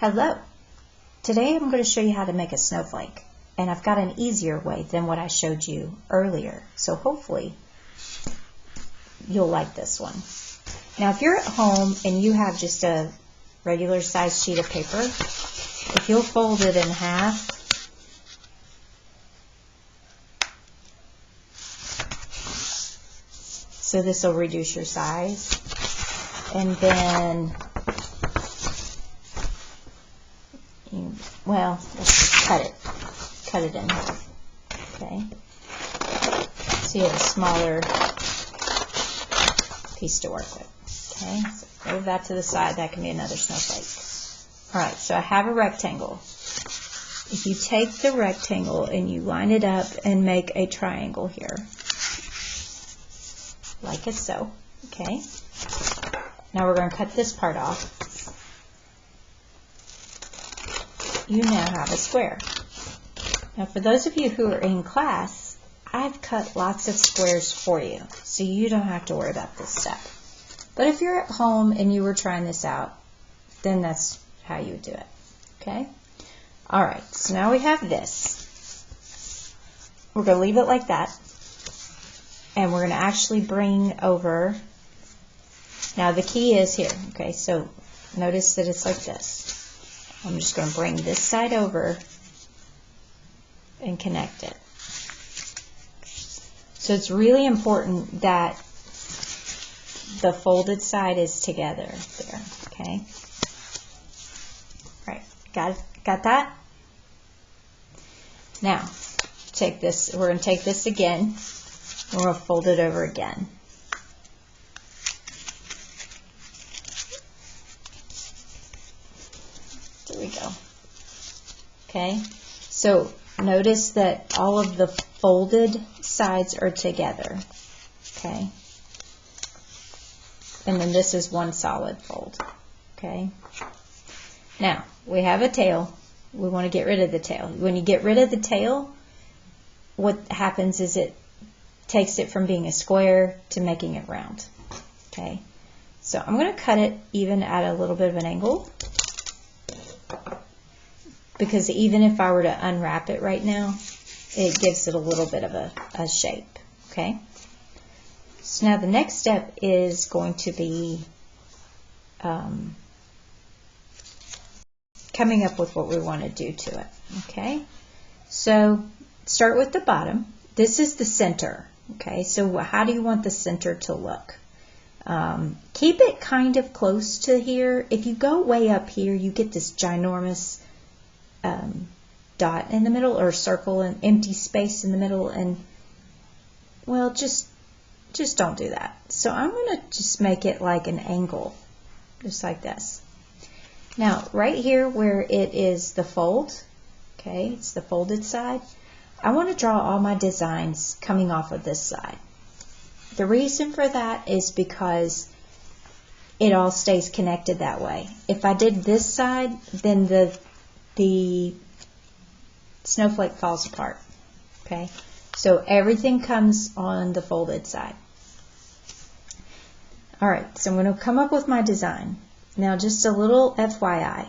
Hello! Today I'm going to show you how to make a snowflake, and I've got an easier way than what I showed you earlier, so hopefully you'll like this one. Now if you're at home and you have just a regular size sheet of paper, if you'll fold it in half, so this will reduce your size, and then well, let's just cut it in half, okay? So you have a smaller piece to work with, okay? So move that to the side, that can be another snowflake. All right, so I have a rectangle. If you take the rectangle and you line it up and make a triangle here, like it's so, okay? Now we're going to cut this part off. You now have a square. Now for those of you who are in class, I've cut lots of squares for you, so you don't have to worry about this step. But if you're at home and you were trying this out, then that's how you would do it, okay? Alright, so now we have this. We're going to leave it like that, and we're going to actually bring over, now the key is here, okay, so notice that it's like this. I'm just going to bring this side over and connect it. So it's really important that the folded side is together there, okay? All right, got that? Now, take this, we're going to take this again, and we're going to fold it over again. There we go. Okay, so notice that all of the folded sides are together. Okay, and then this is one solid fold. Okay, now we have a tail. We want to get rid of the tail. When you get rid of the tail, what happens is it takes it from being a square to making it round. Okay, so I'm going to cut it even at a little bit of an angle, because even if I were to unwrap it right now, it gives it a little bit of a shape, okay? So now the next step is going to be coming up with what we want to do to it, okay? So start with the bottom. This is the center, okay? So how do you want the center to look? Keep it kind of close to here. If you go way up here, you get this ginormous dot in the middle, or circle and empty space in the middle, and well, just don't do that. So I'm going to just make it like an angle, just like this. Now right here where it is the fold, okay, it's the folded side, I want to draw all my designs coming off of this side. The reason for that is because it all stays connected that way. If I did this side, then the snowflake falls apart, okay? So everything comes on the folded side. All right, so I'm going to come up with my design. Now just a little FYI,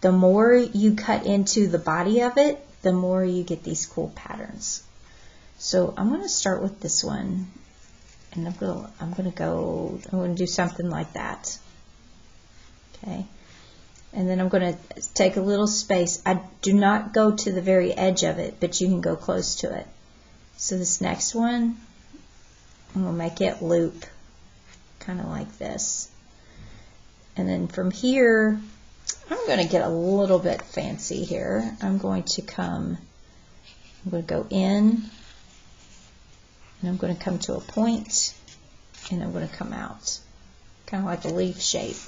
the more you cut into the body of it, the more you get these cool patterns. So I'm going to start with this one, and I'm going to do something like that, okay? And then I'm going to take a little space. I do not go to the very edge of it, but you can go close to it. So this next one, I'm going to make it loop, kind of like this. And then from here, I'm going to get a little bit fancy here. I'm going to go in, and I'm going to come to a point, and I'm going to come out, kind of like a leaf shape.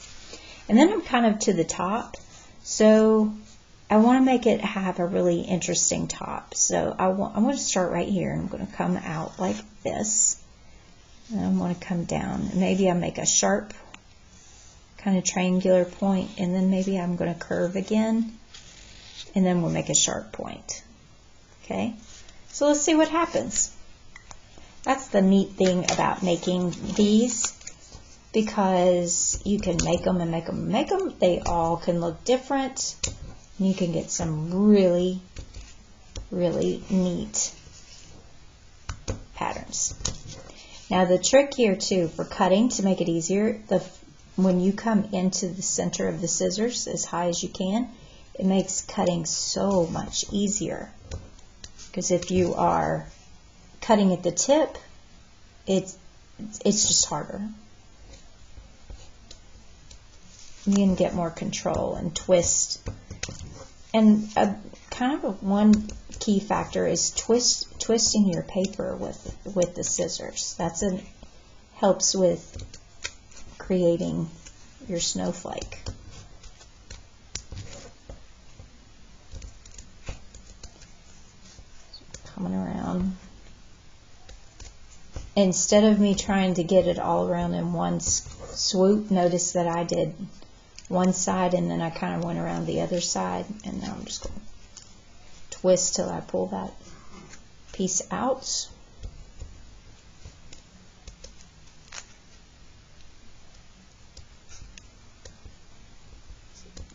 And then I'm kind of to the top, so I want to make it have a really interesting top. So I'm going to start right here, and I'm going to come out like this, and I'm going to come down. Maybe I make a sharp kind of triangular point, and then maybe I'm going to curve again, and then we'll make a sharp point. Okay, so let's see what happens. That's the neat thing about making these. because you can make them and make them and make them. They all can look different. And you can get some really, really neat patterns. Now the trick here too for cutting, to make it easier, when you come into the center of the scissors as high as you can, it makes cutting so much easier. Because if you are cutting at the tip, it's just harder. You can get more control and twist. And one key factor is twisting your paper with the scissors. Helps with creating your snowflake. Coming around. Instead of me trying to get it all around in one swoop, notice that I did one side and then I kind of went around the other side, and now I'm just going to twist till I pull that piece out.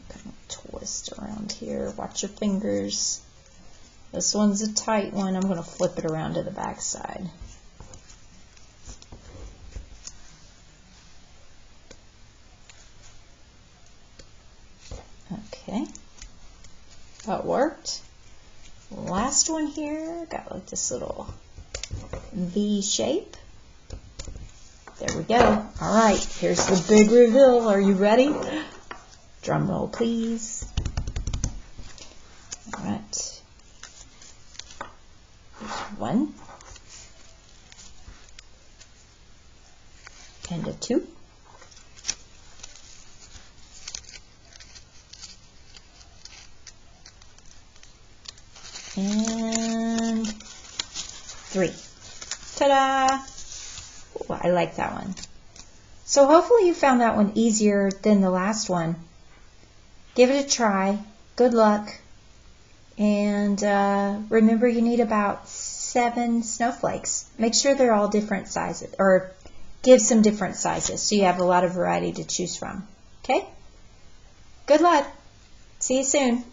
Kind of twist around here. Watch your fingers. This one's a tight one. I'm going to flip it around to the back side. Okay, that worked. Last one here, got like this little V shape. There we go. All right, here's the big reveal. Are you ready? Drum roll, please. All right. Here's one. And a two. And three. Ta-da! Ooh, I like that one. So hopefully you found that one easier than the last one. Give it a try. Good luck. And remember, you need about 7 snowflakes. Make sure they're all different sizes, or give some different sizes so you have a lot of variety to choose from. Okay? Good luck. See you soon.